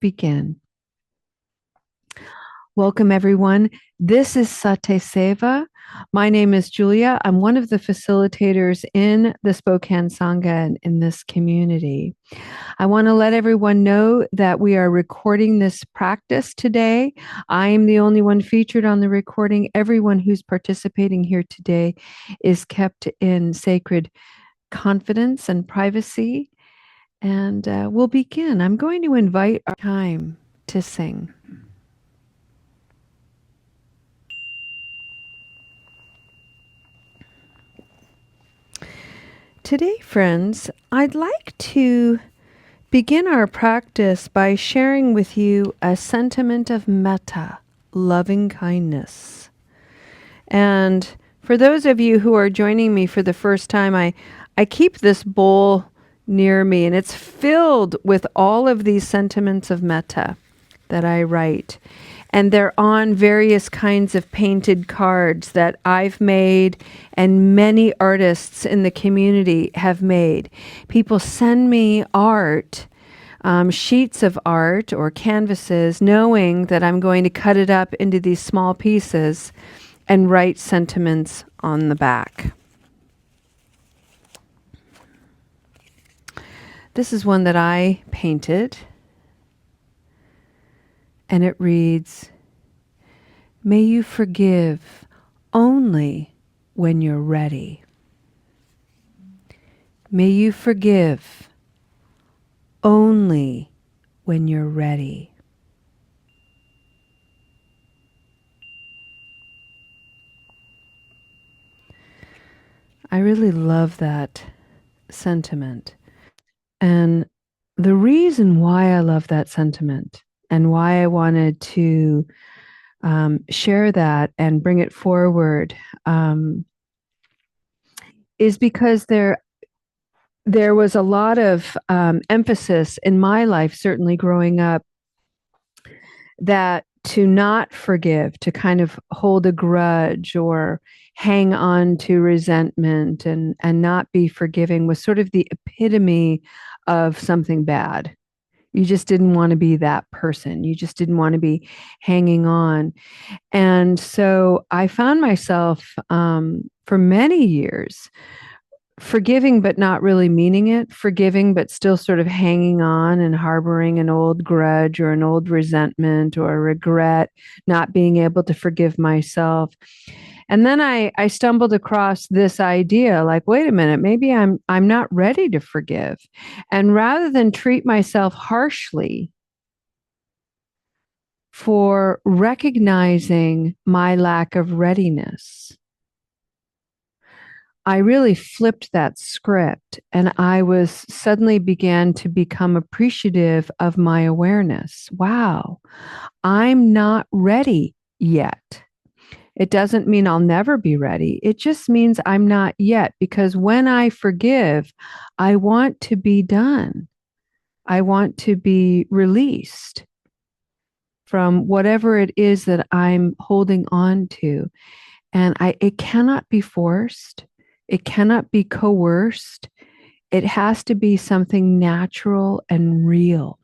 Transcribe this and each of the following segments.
begin. Welcome, everyone. This is SatiSeva. My name is Julia. I'm one of the facilitators in the Spokane Sangha and in this community. I want to let everyone know that we are recording this practice today. I am the only one featured on the recording. Everyone who's participating here today is kept in sacred confidence and privacy. And we'll begin. I'm going to invite our time to sing. Today, friends, I'd like to begin our practice by sharing with you a sentiment of metta, loving kindness. And for those of you who are joining me for the first time, I keep this bowl near me, and it's filled with all of these sentiments of metta that I write. And they're on various kinds of painted cards that I've made and many artists in the community have made. People send me art, sheets of art or canvases, knowing that I'm going to cut it up into these small pieces and write sentiments on the back. This is one that I painted. And it reads, "May you forgive only when you're ready. May you forgive only when you're ready." I really love that sentiment. And the reason why I love that sentiment and why I wanted to share that and bring it forward is because there was a lot of emphasis in my life, certainly growing up, that to not forgive, to kind of hold a grudge or hang on to resentment and not be forgiving was sort of the epitome of something bad. You just didn't want to be that person. You just didn't want to be hanging on. And so I found myself for many years forgiving but not really meaning it, forgiving but still sort of hanging on and harboring an old grudge or an old resentment or a regret, not being able to forgive myself. And then I stumbled across this idea, like, wait a minute, maybe I'm not ready to forgive. And rather than treat myself harshly for recognizing my lack of readiness, I really flipped that script, and I was suddenly began to become appreciative of my awareness. Wow, I'm not ready yet. It doesn't mean I'll never be ready. It just means I'm not yet, because when I forgive, I want to be done. I want to be released from whatever it is that I'm holding on to. And it cannot be forced. It cannot be coerced. It has to be something natural and real.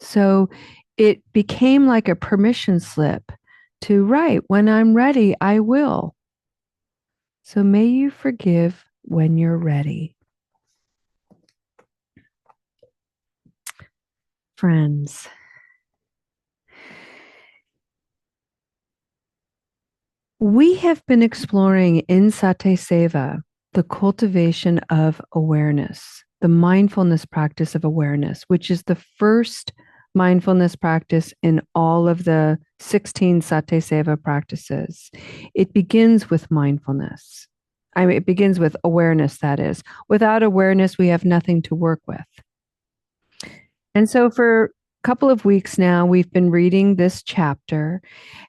So it became like a permission slip to write, when I'm ready, I will. So may you forgive when you're ready. Friends, we have been exploring in SatiSeva the cultivation of awareness, the mindfulness practice of awareness, which is the first mindfulness practice in all of the 16 SatiSeva practices. It begins with mindfulness. It begins with awareness, that is. Without awareness, we have nothing to work with. And so for a couple of weeks now, we've been reading this chapter,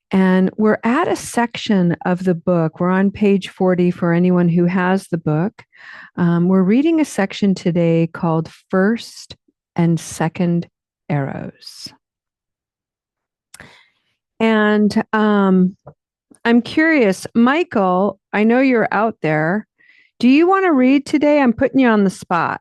and we're at a section of the book. We're on page 40 for anyone who has the book. We're reading a section today called First and Second Arrows. And I'm curious, Michael, I know you're out there. Do you want to read today? I'm putting you on the spot.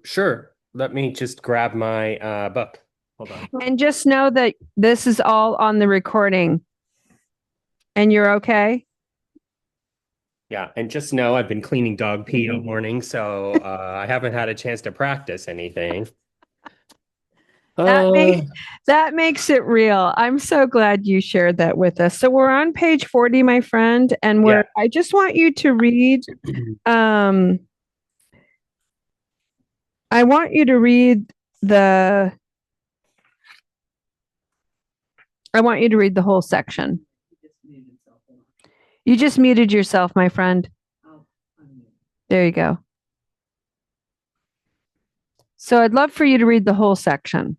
Sure. Let me just grab my book. Hold on. And just know that this is all on the recording and you're okay. Yeah, and just know I've been cleaning dog pee all morning, so I haven't had a chance to practice anything. That Uh, makes that makes it real. I'm so glad you shared that with us. So we're on page 40, my friend, and yeah. I just want you to read um I want you to read the I want you to read the whole section. You just muted yourself, my friend. There you go. So I'd love for you to read the whole section.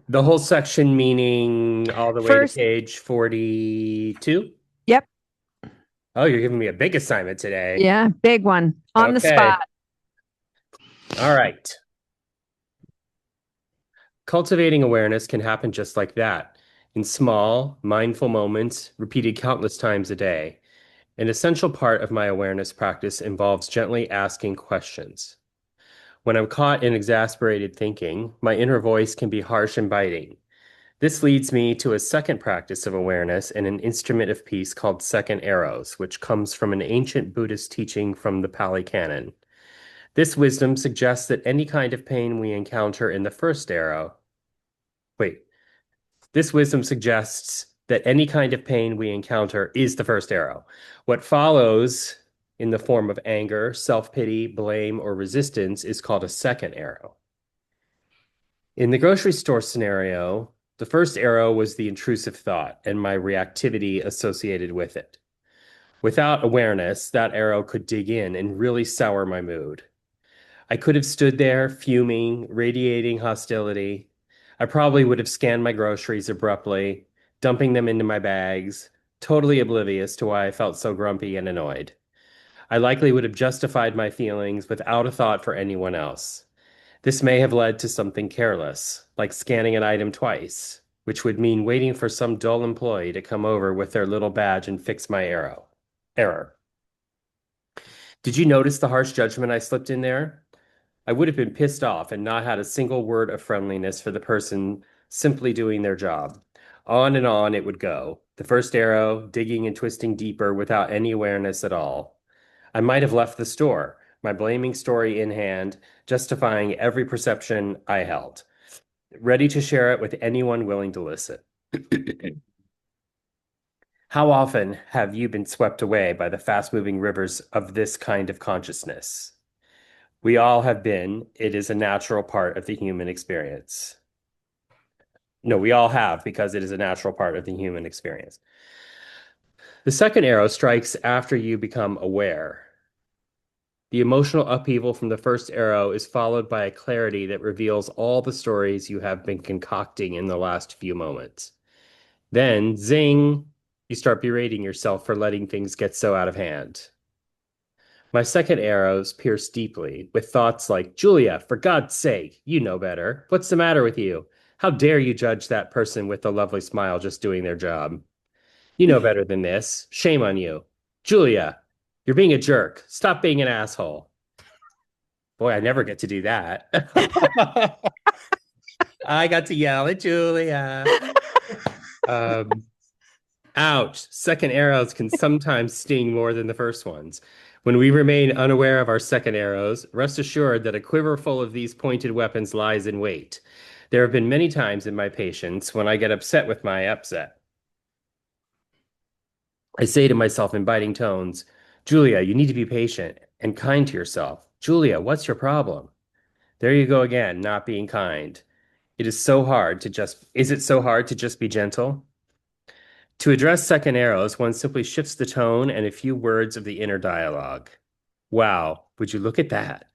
The whole section meaning all the way to First, page 42. yep, Oh, you're giving me a big assignment today. yeah, big one on the spot. Okay. All right. Cultivating awareness can happen just like that, in small, mindful moments, repeated countless times a day. An essential part of my awareness practice involves gently asking questions. When I'm caught in exasperated thinking, my inner voice can be harsh and biting. This leads me to a second practice of awareness and an instrument of peace called second arrows, which comes from an ancient Buddhist teaching from the Pali Canon. This wisdom suggests that any kind of pain we encounter in the first arrow, wait, this wisdom suggests that any kind of pain we encounter is the first arrow. What follows in the form of anger, self-pity, blame, or resistance is called a second arrow. In the grocery store scenario, the first arrow was the intrusive thought and my reactivity associated with it. Without awareness, that arrow could dig in and really sour my mood. I could have stood there, fuming, radiating hostility. I probably would have scanned my groceries abruptly, dumping them into my bags, totally oblivious to why I felt so grumpy and annoyed. I likely would have justified my feelings without a thought for anyone else. This may have led to something careless, like scanning an item twice, which would mean waiting for some dull employee to come over with their little badge and fix my error. Did you notice the harsh judgment I slipped in there? I would have been pissed off and not had a single word of friendliness for the person simply doing their job. On and on it would go. The first arrow, digging and twisting deeper without any awareness at all. I might have left the store, my blaming story in hand, justifying every perception I held, ready to share it with anyone willing to listen. How often have you been swept away by the fast-moving rivers of this kind of consciousness? We all have been. It is a natural part of the human experience. No, we all have because it is a natural part of the human experience. The second arrow strikes after you become aware. The emotional upheaval from the first arrow is followed by a clarity that reveals all the stories you have been concocting in the last few moments. Then, zing, you start berating yourself for letting things get so out of hand. My second arrows pierce deeply with thoughts like, Julia, for God's sake, you know better. What's the matter with you? How dare you judge that person with the lovely smile just doing their job? You know better than this. Shame on you. Julia, you're being a jerk. Stop being an asshole. Boy, I never get to do that. I got to yell at Julia. Um, Ouch. Second arrows can sometimes sting more than the first ones. When we remain unaware of our second arrows, rest assured that a quiver full of these pointed weapons lies in wait. There have been many times in my patience when I get upset with my upset. I say to myself in biting tones, Julia, you need to be patient and kind to yourself. Julia, what's your problem? There you go again, not being kind. Is it so hard to just be gentle? To address second arrows, one simply shifts the tone and a few words of the inner dialogue. Wow, would you look at that?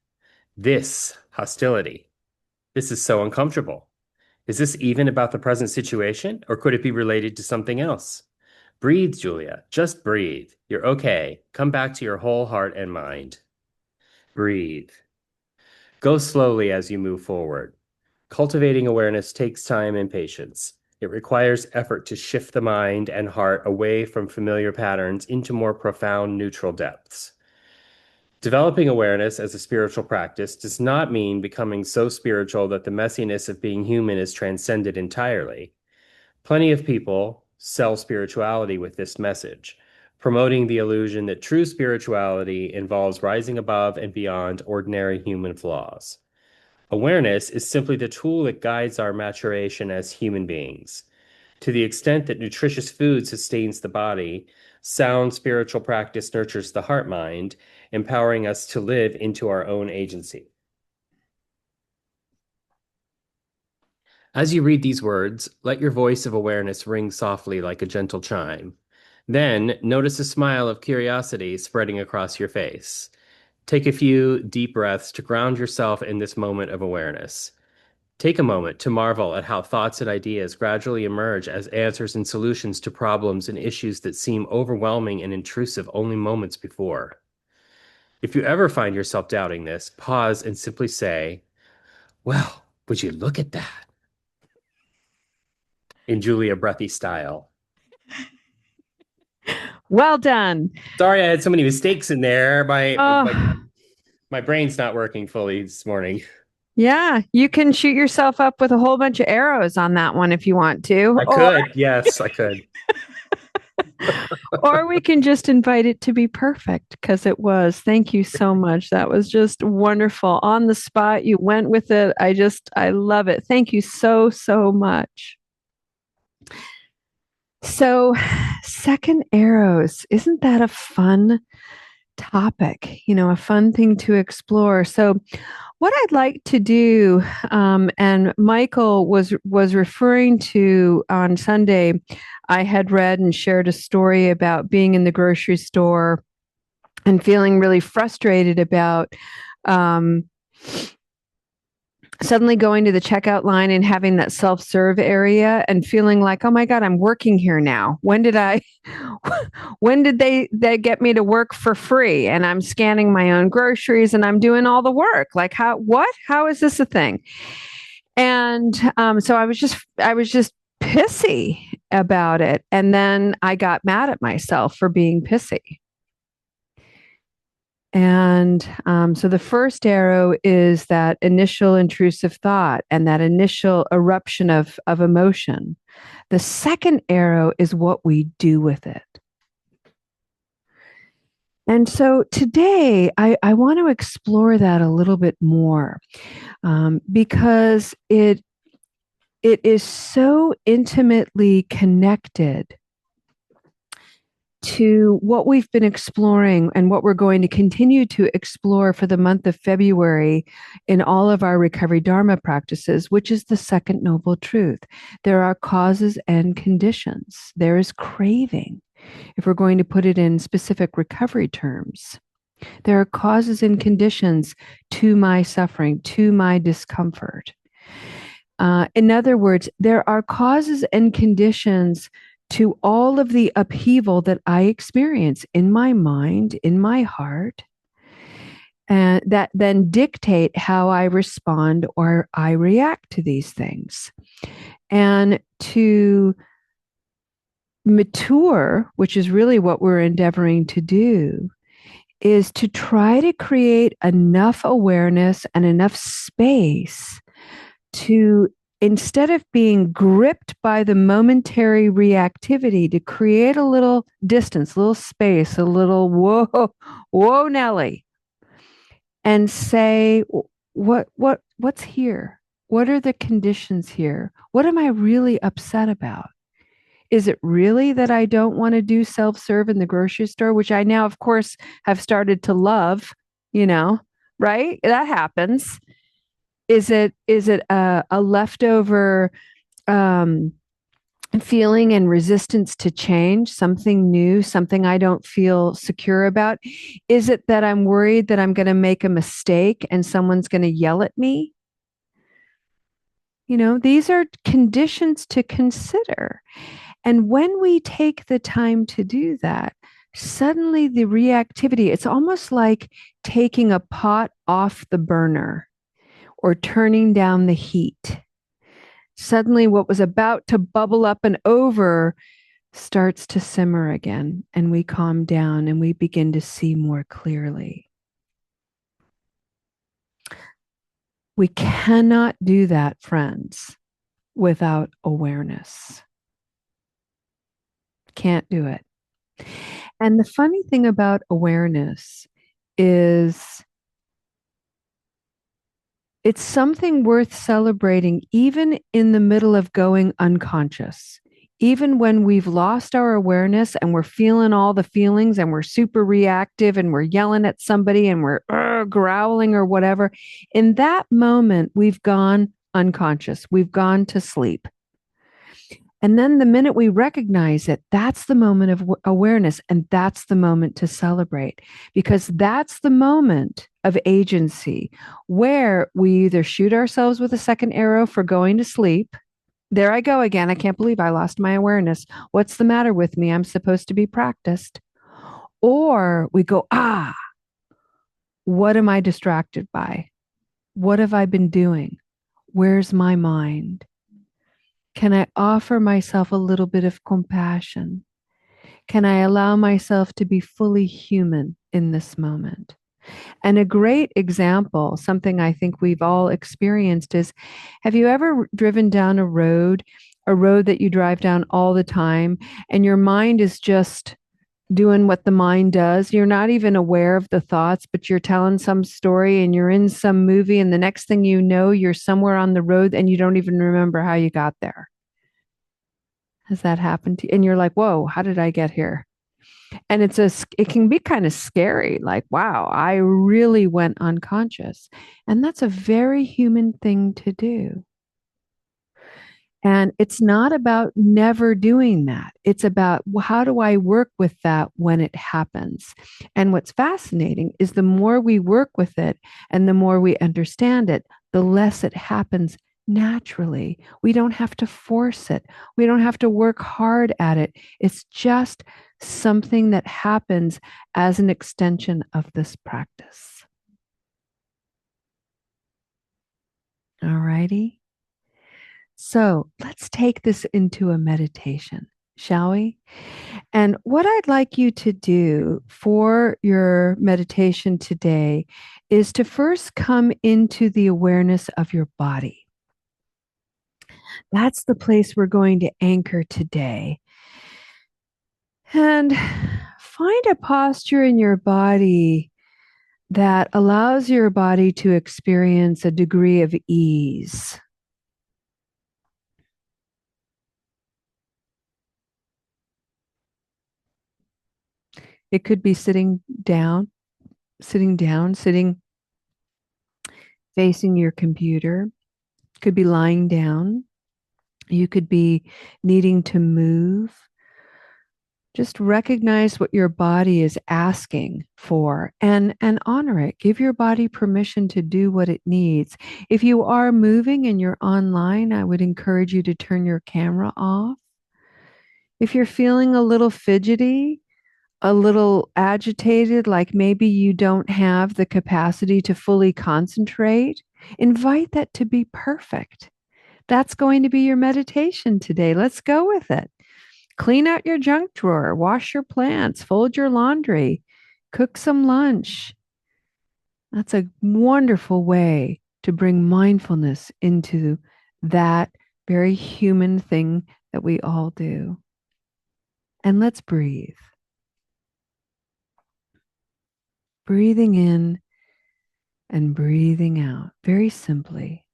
This hostility. This is so uncomfortable. Is this even about the present situation, or could it be related to something else? Breathe, Julia. Just breathe. You're okay. Come back to your whole heart and mind. Breathe. Go slowly as you move forward. Cultivating awareness takes time and patience. It requires effort to shift the mind and heart away from familiar patterns into more profound neutral depths. Developing awareness as a spiritual practice does not mean becoming so spiritual that the messiness of being human is transcended entirely. Plenty of people sell spirituality with this message, promoting the illusion that true spirituality involves rising above and beyond ordinary human flaws. Awareness is simply the tool that guides our maturation as human beings. To the extent that nutritious food sustains the body, sound spiritual practice nurtures the heart mind, empowering us to live into our own agency. As you read these words, let your voice of awareness ring softly like a gentle chime. Then notice a smile of curiosity spreading across your face. Take a few deep breaths to ground yourself in this moment of awareness. Take a moment to marvel at how thoughts and ideas gradually emerge as answers and solutions to problems and issues that seem overwhelming and intrusive only moments before. If you ever find yourself doubting this, pause and simply say, "Well, would you look at that?" in Julia Breathy style. Well done. Sorry, I had so many mistakes in there. Oh, My brain's not working fully this morning. yeah. You can shoot yourself up with a whole bunch of arrows on that one if you want to, I could, yes, I could. or we can just invite it to be perfect because it was. Thank you so much. That was just wonderful. On the spot, you went with it. I love it. Thank you so, so much. So, second arrows, isn't that a fun topic? A fun thing to explore. So, what I'd like to do, and Michael was referring to on Sunday, I had read and shared a story about being in the grocery store and feeling really frustrated about um, suddenly going to the checkout line and having that self-serve area and feeling like, oh my God, I'm working here now. When did they get me to work for free? And I'm scanning my own groceries and I'm doing all the work. Like how is this a thing? And so I was just pissy about it. And then I got mad at myself for being pissy. And so the first arrow is that initial intrusive thought and that initial eruption of emotion. The second arrow is what we do with it. And so today I want to explore that a little bit more because it is so intimately connected to what we've been exploring and what we're going to continue to explore for the month of February in all of our recovery Dharma practices, which is the second noble truth. There are causes and conditions. There is craving, if we're going to put it in specific recovery terms. There are causes and conditions to my suffering, to my discomfort. In other words, there are causes and conditions to all of the upheaval that I experience in my mind, in my heart, and that then dictate how I respond or I react to these things. And to mature, which is really what we're endeavoring to do, is to try to create enough awareness and enough space to, instead of being gripped by the momentary reactivity, to create a little distance, a little space, a little whoa, Nelly, and say, what's here? What are the conditions here? What am I really upset about? Is it really that I don't want to do self-serve in the grocery store, which I now, of course, have started to love, right? That happens. Is it a leftover feeling and resistance to change, something new, something I don't feel secure about? Is it that I'm worried that I'm going to make a mistake and someone's going to yell at me? These are conditions to consider. And when we take the time to do that, suddenly the reactivity, it's almost like taking a pot off the burner or turning down the heat. Suddenly, what was about to bubble up and over starts to simmer again, and we calm down and we begin to see more clearly. We cannot do that, friends, without awareness. Can't do it. And the funny thing about awareness is it's something worth celebrating, even in the middle of going unconscious. Even when we've lost our awareness and we're feeling all the feelings and we're super reactive and we're yelling at somebody and we're growling or whatever, in that moment, we've gone unconscious. We've gone to sleep. And then the minute we recognize it, that's the moment of awareness. And that's the moment to celebrate because that's the moment of agency where we either shoot ourselves with a second arrow for going to sleep. There I go again. I can't believe I lost my awareness. What's the matter with me? I'm supposed to be practiced. Or we go, what am I distracted by? What have I been doing? Where's my mind? Can I offer myself a little bit of compassion? Can I allow myself to be fully human in this moment? And a great example, something I think we've all experienced is, have you ever driven down a road that you drive down all the time, and your mind is just doing what the mind does? You're not even aware of the thoughts, but you're telling some story and you're in some movie, and the next thing you know, you're somewhere on the road and you don't even remember how you got there. Has that happened to you? And you're like, whoa, how did I get here? And it can be kind of scary. Like, wow, I really went unconscious. And that's a very human thing to do. And it's not about never doing that. It's about how do I work with that when it happens? And what's fascinating is the more we work with it and the more we understand it, the less it happens naturally. We don't have to force it, we don't have to work hard at it. It's just something that happens as an extension of this practice. All righty. So let's take this into a meditation, shall we? And what I'd like you to do for your meditation today is to first come into the awareness of your body. That's the place we're going to anchor today. And find a posture in your body that allows your body to experience a degree of ease. It could be sitting facing your computer. Could be lying down. You could be needing to move. Just recognize what your body is asking for and honor it. Give your body permission to do what it needs. If you are moving and you're online, I would encourage you to turn your camera off. If you're feeling a little fidgety, a little agitated, like maybe you don't have the capacity to fully concentrate, invite that to be perfect. That's going to be your meditation today. Let's go with it. Clean out your junk drawer, wash your plants, fold your laundry, cook some lunch. That's a wonderful way to bring mindfulness into that very human thing that we all do. And let's breathe. Breathing in and breathing out very simply.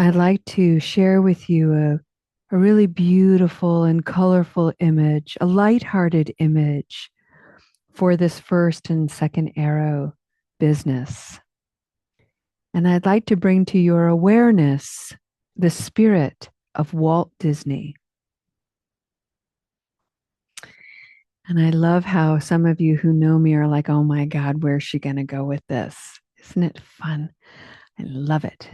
I'd like to share with you a really beautiful and colorful image, a lighthearted image for this first and second arrow business. And I'd like to bring to your awareness the spirit of Walt Disney. And I love how some of you who know me are like, oh my God, where's she going to go with this? Isn't it fun? I love it.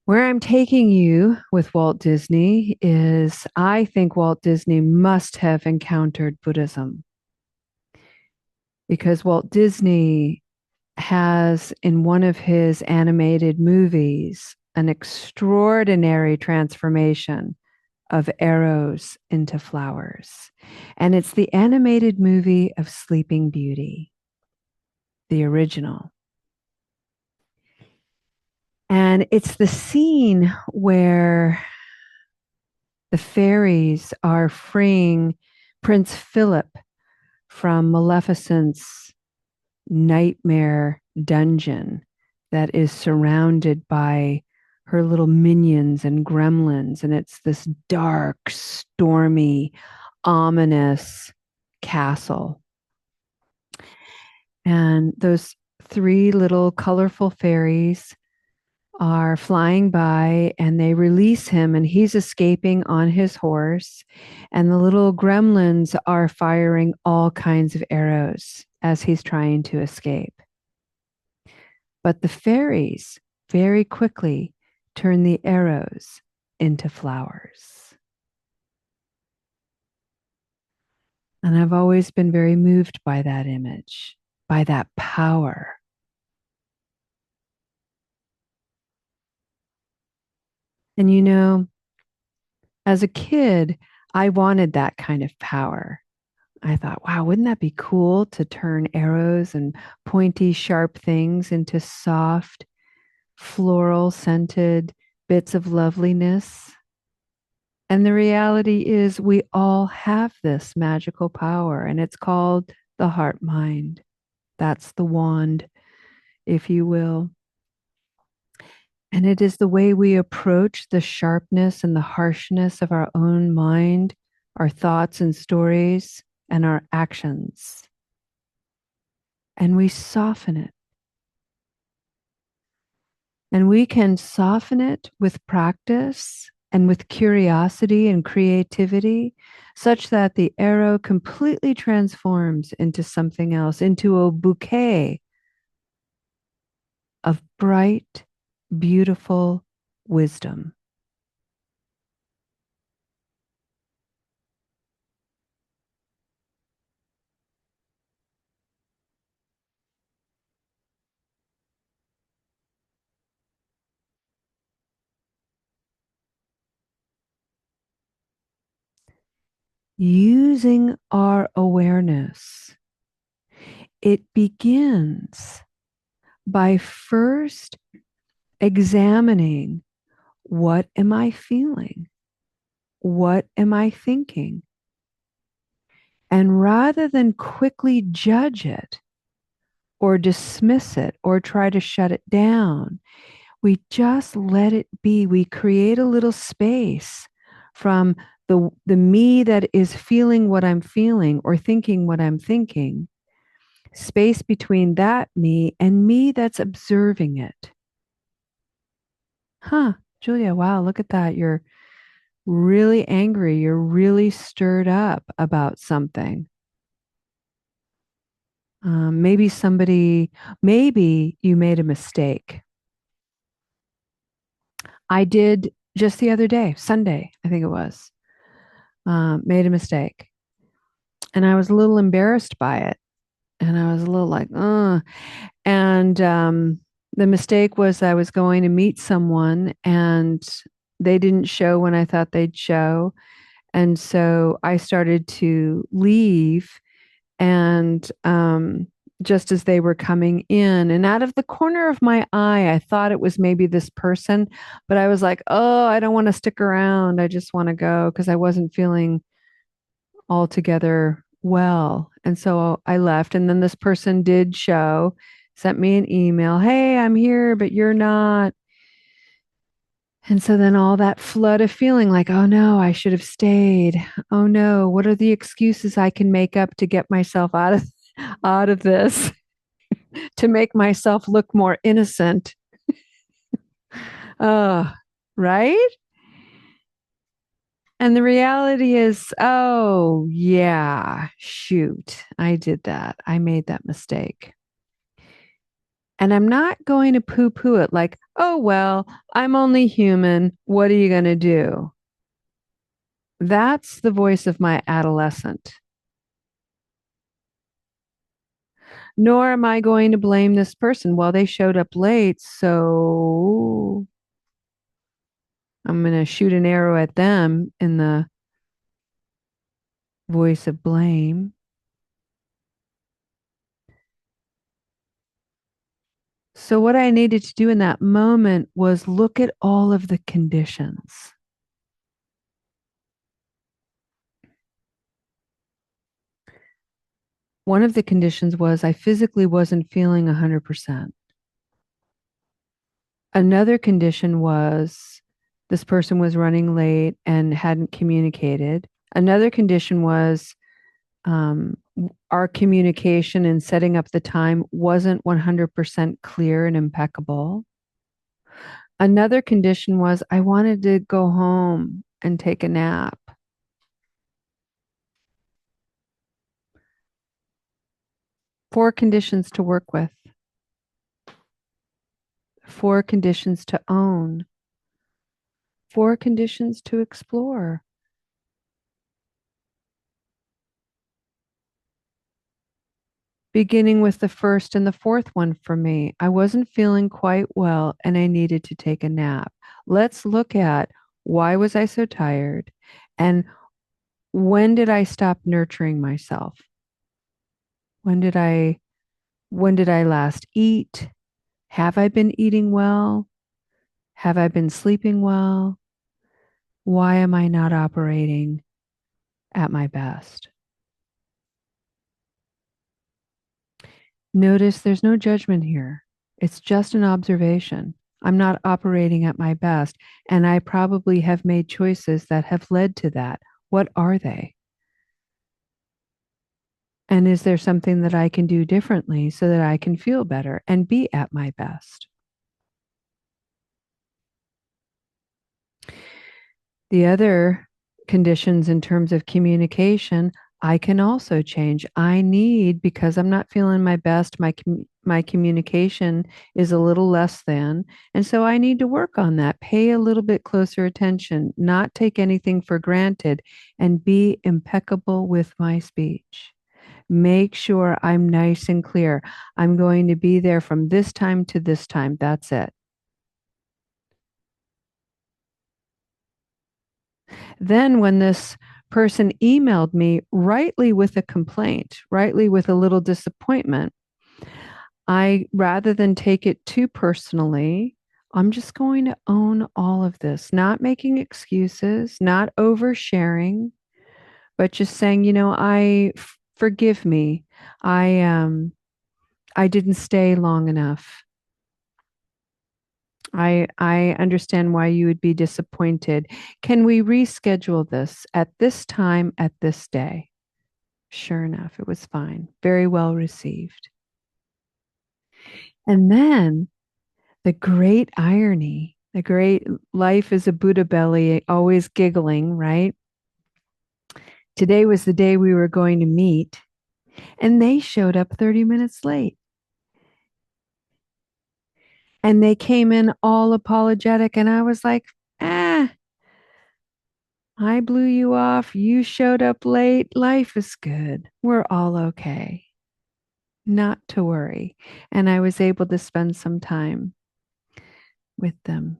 Where I'm taking you with Walt Disney is I think Walt Disney must have encountered Buddhism because Walt Disney has in one of his animated movies an extraordinary transformation of arrows into flowers. And it's the animated movie of Sleeping Beauty, the original. And it's the scene where the fairies are freeing Prince Philip from Maleficent's nightmare dungeon that is surrounded by her little minions and gremlins. And it's this dark, stormy, ominous castle. And those three little colorful fairies are flying by and they release him and he's escaping on his horse. And the little gremlins are firing all kinds of arrows as he's trying to escape. But the fairies very quickly turn the arrows into flowers. And I've always been very moved by that image, by that power. And you know, as a kid, I wanted that kind of power. I thought, wow, wouldn't that be cool to turn arrows and pointy, sharp things into soft, floral scented bits of loveliness? And the reality is, we all have this magical power, and it's called the heart mind. That's the wand, if you will. And it is the way we approach the sharpness and the harshness of our own mind, our thoughts and stories, and our actions. And we soften it. And we can soften it with practice and with curiosity and creativity, such that the arrow completely transforms into something else, into a bouquet of bright, beautiful wisdom. Using our awareness, it begins by first examining, what am I feeling? What am I thinking? And rather than quickly judge it or dismiss it or try to shut it down, we just let it be. We create a little space from the me that is feeling what I'm feeling or thinking what I'm thinking, space between that me and me that's observing it. Huh, Julia, wow, look at that. You're really angry. You're really stirred up about something. Maybe you made a mistake. I did just the other day, Sunday, I think it was, made a mistake. And I was a little embarrassed by it. And I was a little like, And the mistake was I was going to meet someone and they didn't show when I thought they'd show. And so I started to leave and just as they were coming in, and out of the corner of my eye, I thought it was maybe this person, but I was like, oh, I don't want to stick around. I just want to go because I wasn't feeling altogether well. And so I left. And then this person did show, sent me an email. Hey, I'm here, but you're not. And so then all that flood of feeling like, oh no, I should have stayed. Oh no, what are the excuses I can make up to get myself out of this, to make myself look more innocent? Oh, right? And the reality is, oh, yeah, shoot, I did that. I made that mistake. And I'm not going to poo poo it like, oh, well, I'm only human. What are you going to do? That's the voice of my adolescent. Nor am I going to blame this person. Well, they showed up late, so I'm going to shoot an arrow at them in the voice of blame. So, what I needed to do in that moment was look at all of the conditions. One of the conditions was I physically wasn't feeling 100%. Another condition was this person was running late and hadn't communicated. Another condition was um, our communication and setting up the time wasn't 100% clear and impeccable. Another condition was I wanted to go home and take a nap. Four conditions to work with, four conditions to own, four conditions to explore. Beginning with the first and the fourth one for me. I wasn't feeling quite well and I needed to take a nap. Let's look at why was I so tired and when did I stop nurturing myself? When did I when did I last eat? Have I been eating well? Have I been sleeping well? Why am I not operating at my best? Notice there's no judgment here. It's just an observation. I'm not operating at my best, and I probably have made choices that have led to that. What are they? And is there something that I can do differently so that I can feel better and be at my best? The other conditions in terms of communication, I can also change. I need, because I'm not feeling my best, my communication is a little less than. And so I need to work on that, pay a little bit closer attention, not take anything for granted, and be impeccable with my speech. Make sure I'm nice and clear. I'm going to be there from this time to this time. That's it. Then, when this person emailed me, rightly with a complaint, rightly with a little disappointment, I, rather than take it too personally, I'm just going to own all of this, not making excuses, not oversharing, but just saying, forgive me. I didn't stay long enough. I understand why you would be disappointed. Can we reschedule this at this time at this day? Sure enough, it was fine. Very well received. And then the great irony, the great life is a Buddha belly, always giggling, right? Today was the day we were going to meet, and they showed up 30 minutes late. And they came in all apologetic, and I was like, ah, I blew you off. You showed up late. Life is good. We're all okay. Not to worry. And I was able to spend some time with them.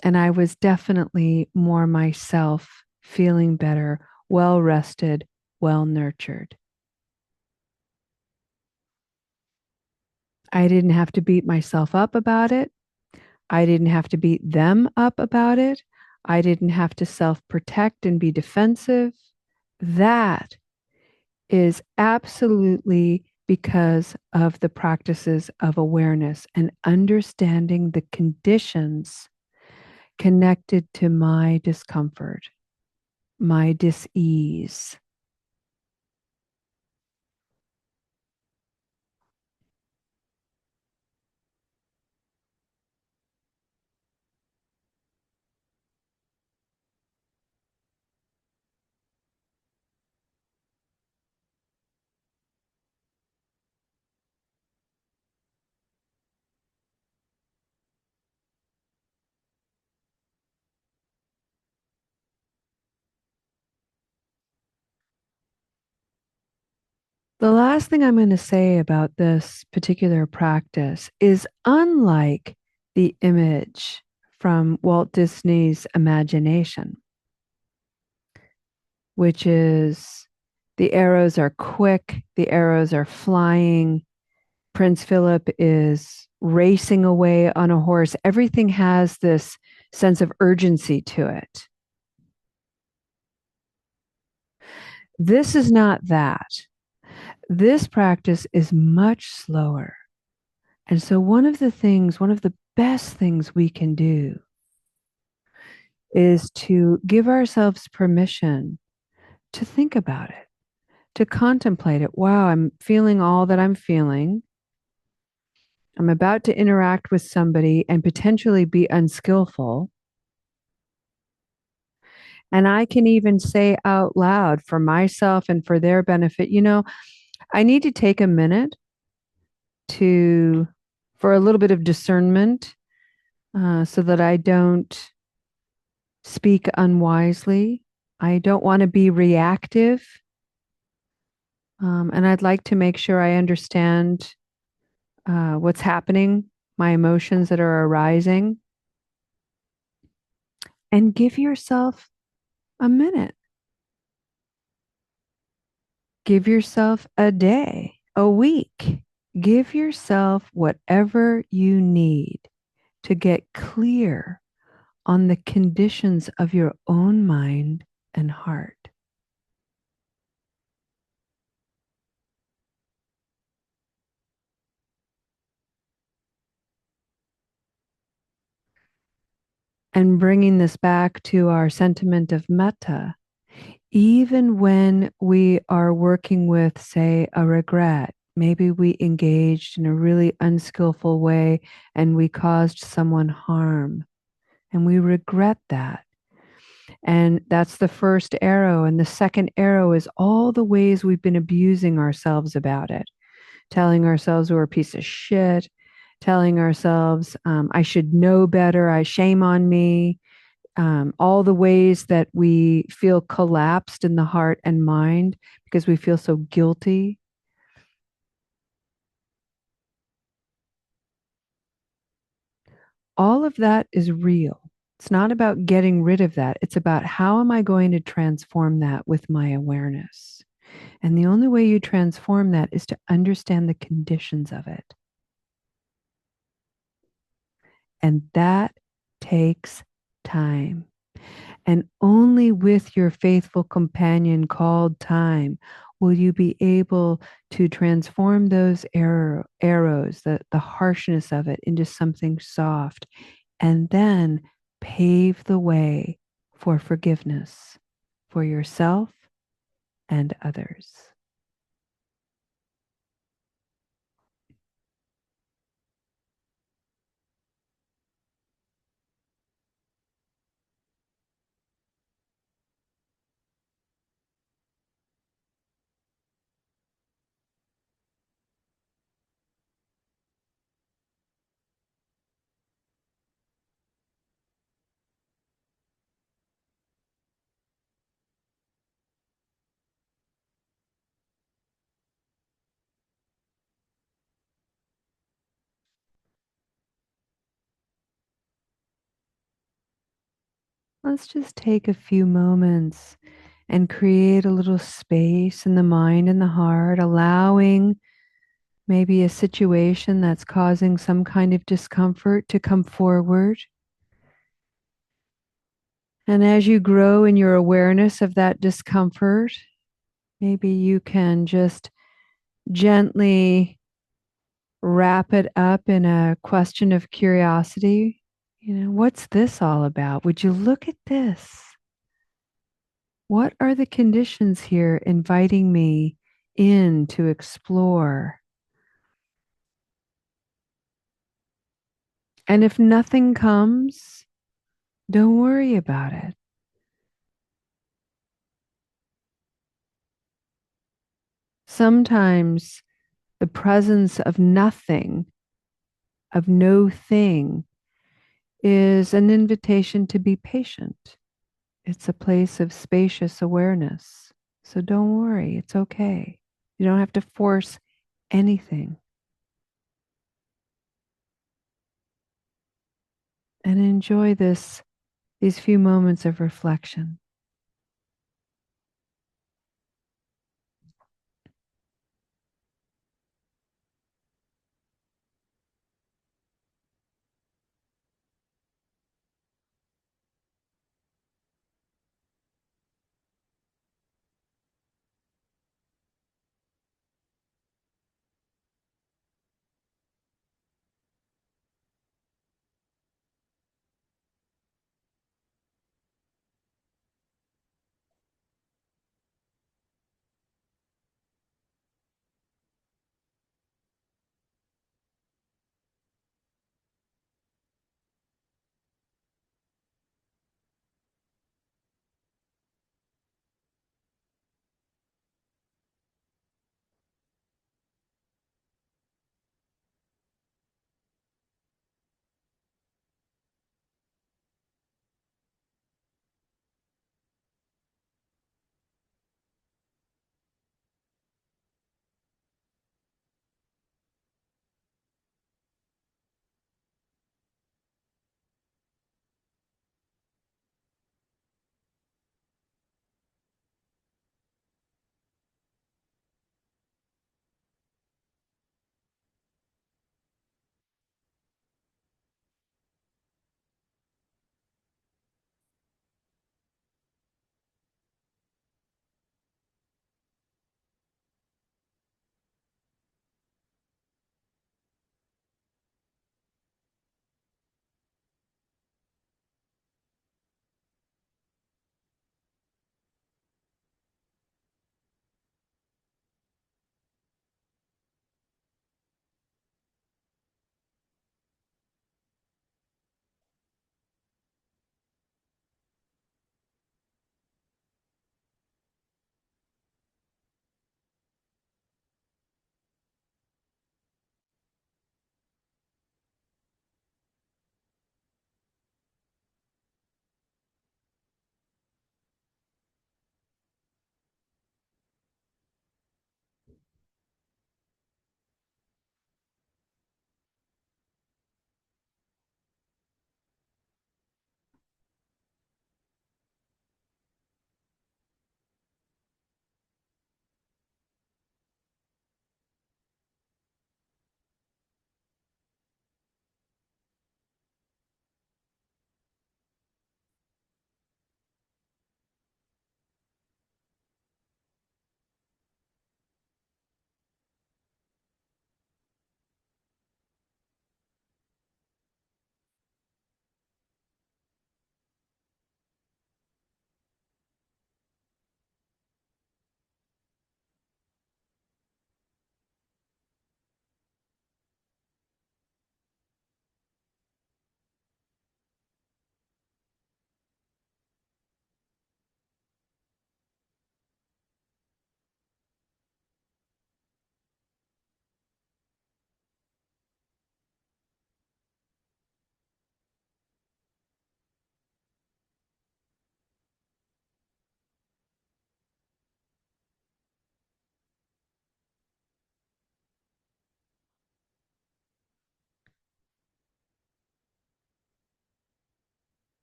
And I was definitely more myself, feeling better, well rested, well nurtured. I didn't have to beat myself up about it. I didn't have to beat them up about it. I didn't have to self protect and be defensive. That is absolutely because of the practices of awareness and understanding the conditions connected to my discomfort, my dis-ease. The last thing I'm going to say about this particular practice is unlike the image from Walt Disney's imagination, which is the arrows are quick, the arrows are flying, Prince Philip is racing away on a horse. Everything has this sense of urgency to it. This is not that. This practice is much slower. And so, one of the best things we can do is to give ourselves permission to think about it, to contemplate it. Wow, I'm feeling all that I'm feeling. I'm about to interact with somebody and potentially be unskillful. And I can even say out loud for myself and for their benefit, I need to take a minute to, for a little bit of discernment, so that I don't speak unwisely. I don't want to be reactive. And I'd like to make sure I understand what's happening, my emotions that are arising, and give yourself a minute. Give yourself a day, a week. Give yourself whatever you need to get clear on the conditions of your own mind and heart. And bringing this back to our sentiment of metta, even when we are working with, say, a regret, maybe we engaged in a really unskillful way and we caused someone harm, and we regret that. And that's the first arrow. And the second arrow is all the ways we've been abusing ourselves about it, telling ourselves we're a piece of shit, telling ourselves, I should know better, I shame on me, all the ways that we feel collapsed in the heart and mind because we feel so guilty. All of that is real. It's not about getting rid of that. It's about how am I going to transform that with my awareness? And the only way you transform that is to understand the conditions of it. And that takes time. And only with your faithful companion called time will you be able to transform those arrows, the harshness of it, into something soft, and then pave the way for forgiveness for yourself and others. Let's just take a few moments and create a little space in the mind and the heart, allowing maybe a situation that's causing some kind of discomfort to come forward. And as you grow in your awareness of that discomfort, maybe you can just gently wrap it up in a question of curiosity. What's this all about? Would you look at this? What are the conditions here inviting me in to explore? And if nothing comes, don't worry about it. Sometimes the presence of nothing, of no thing, is an invitation to be patient. It's a place of spacious awareness. So don't worry, it's okay. You don't have to force anything. And enjoy these few moments of reflection.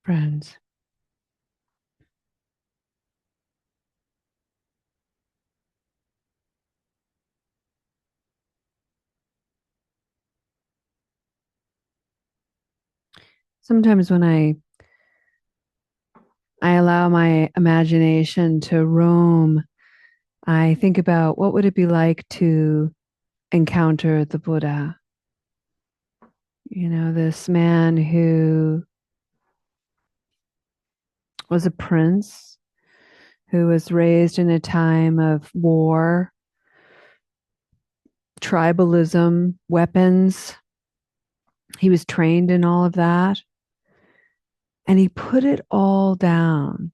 Friends, sometimes when I allow my imagination to roam, I think about what would it be like to encounter the Buddha, this man who was a prince, who was raised in a time of war, tribalism, weapons. He was trained in all of that. And he put it all down,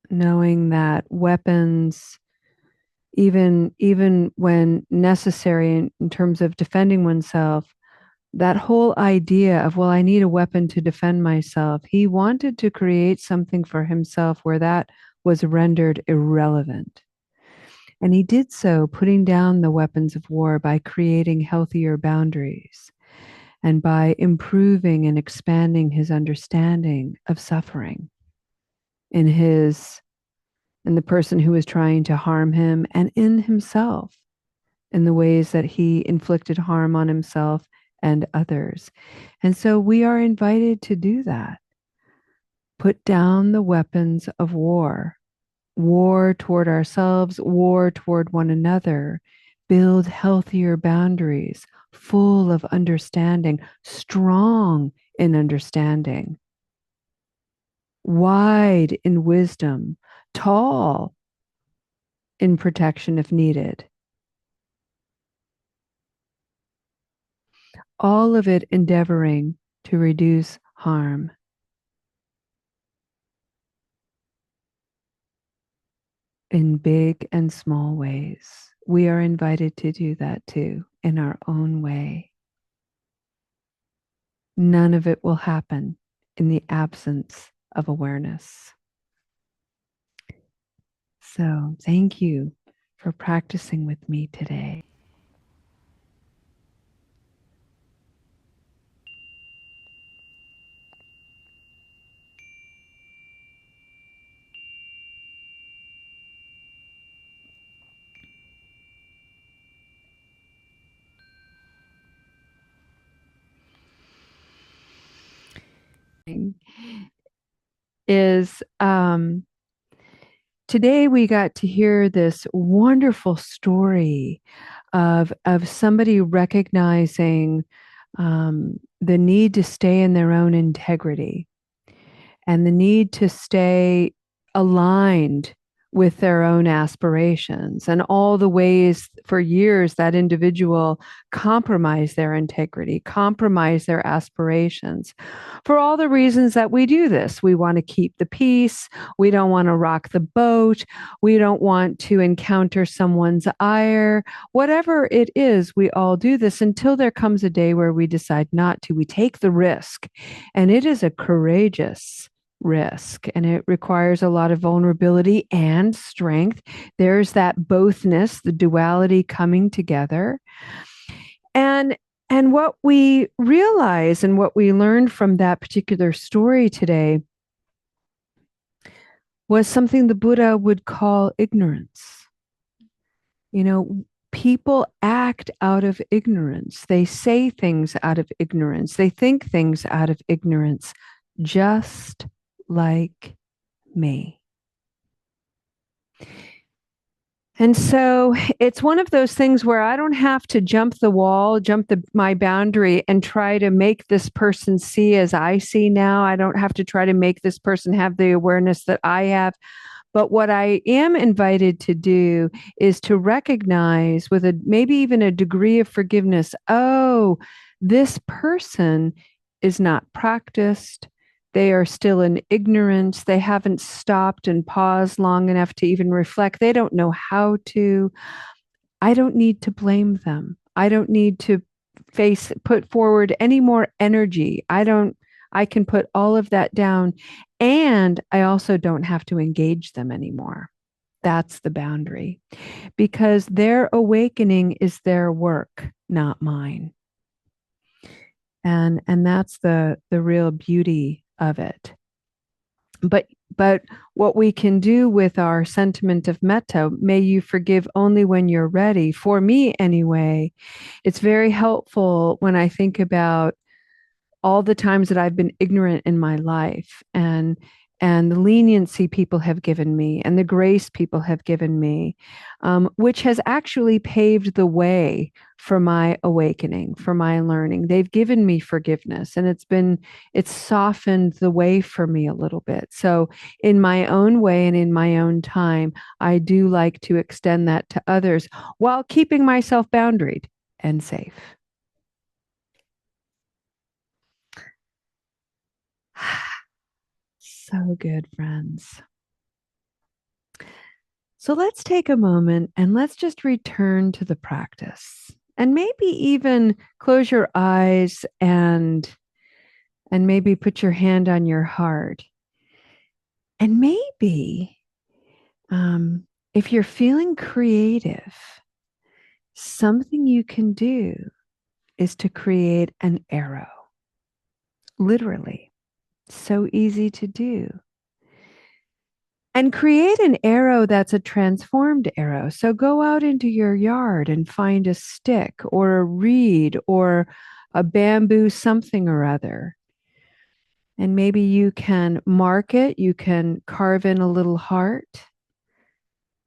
knowing that weapons, even when necessary in terms of defending oneself, that whole idea of, well, I need a weapon to defend myself, he wanted to create something for himself where that was rendered irrelevant. And he did so, putting down the weapons of war by creating healthier boundaries and by improving and expanding his understanding of suffering in his in the person who was trying to harm him and in himself, in the ways that he inflicted harm on himself and others. And so we are invited to do that. Put down the weapons of war, war toward ourselves, war toward one another, build healthier boundaries, full of understanding, strong in understanding, wide in wisdom, tall in protection if needed. All of it endeavoring to reduce harm. In big and small ways. We are invited to do that too in our own way. None of it will happen in the absence of awareness. So, thank you for practicing with me today. Is today we got to hear this wonderful story of somebody recognizing the need to stay in their own integrity and the need to stay aligned with their own aspirations and all the ways for years that individual compromised their integrity, compromised their aspirations for all the reasons that we do this. We want to keep the peace. We don't want to rock the boat. We don't want to encounter someone's ire. Whatever it is, we all do this until there comes a day where we decide not to. We take the risk, and it is a courageous risk and it requires a lot of vulnerability and strength. There's that bothness, the duality coming together. And what we realize and what we learned from that particular story today was something the Buddha would call ignorance. You know, people act out of ignorance. They say things out of ignorance. They think things out of ignorance, just like me. And so it's one of those things where I don't have to jump the wall, my boundary and try to make this person see as I see now. I don't have to try to make this person have the awareness that I have. But what I am invited to do is to recognize with maybe even a degree of forgiveness, oh, this person is not practiced. They are still in ignorance. They haven't stopped and paused long enough to even reflect. They don't know how to. I don't need to blame them. I don't need to put forward any more energy. I can put all of that down. And I also don't have to engage them anymore. That's the boundary because their awakening is their work, not mine. And that's the real beauty of it. But what we can do with our sentiment of metta, may you forgive only when you're ready, for me anyway, it's very helpful when I think about all the times that I've been ignorant in my life and the leniency people have given me and the grace people have given me, which has actually paved the way for my awakening, for my learning. They've given me forgiveness and it's softened the way for me a little bit. So in my own way and in my own time, I do like to extend that to others while keeping myself boundaried and safe. So good, friends. So let's take a moment and let's just return to the practice. And maybe even close your eyes and maybe put your hand on your heart. And maybe If you're feeling creative, something you can do is to create an arrow. Literally, so easy to do. And create an arrow that's a transformed arrow. So go out into your yard and find a stick or a reed or a bamboo something or other. And maybe you can mark it, you can carve in a little heart.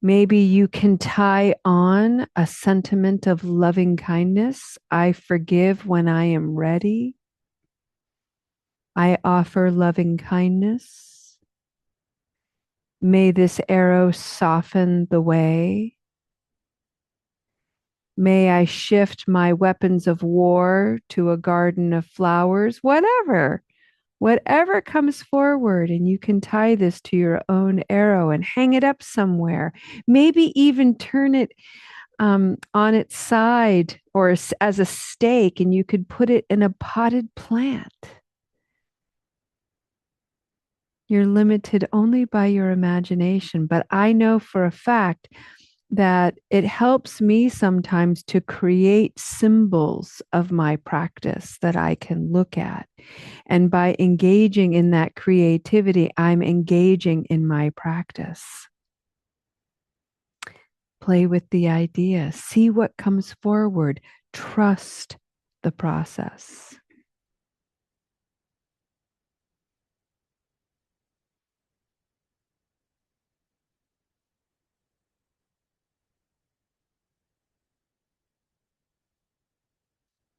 Maybe you can tie on a sentiment of loving kindness. I forgive when I am ready. I offer loving kindness. May this arrow soften the way. May I shift my weapons of war to a garden of flowers, whatever comes forward. And you can tie this to your own arrow and hang it up somewhere. Maybe even turn it on its side or as a stake, and you could put it in a potted plant. You're limited only by your imagination, but I know for a fact that it helps me sometimes to create symbols of my practice that I can look at. And by engaging in that creativity, I'm engaging in my practice. Play with the idea, see what comes forward, trust the process.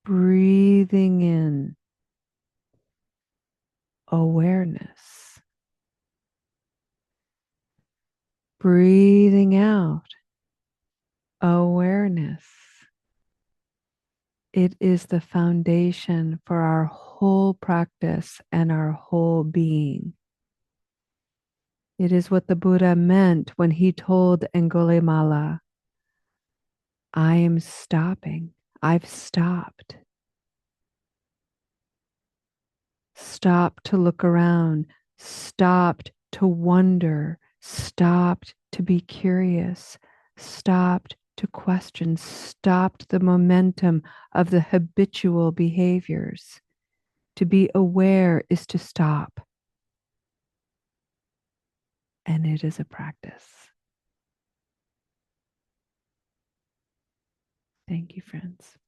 Breathing in awareness, breathing out awareness. It is the foundation for our whole practice and our whole being. It is what the Buddha meant when he told Angulimala, I am stopping. I've stopped. Stopped to look around, stopped to wonder, stopped to be curious, stopped to question, stopped the momentum of the habitual behaviors. To be aware is to stop. And it is a practice. Thank you, friends.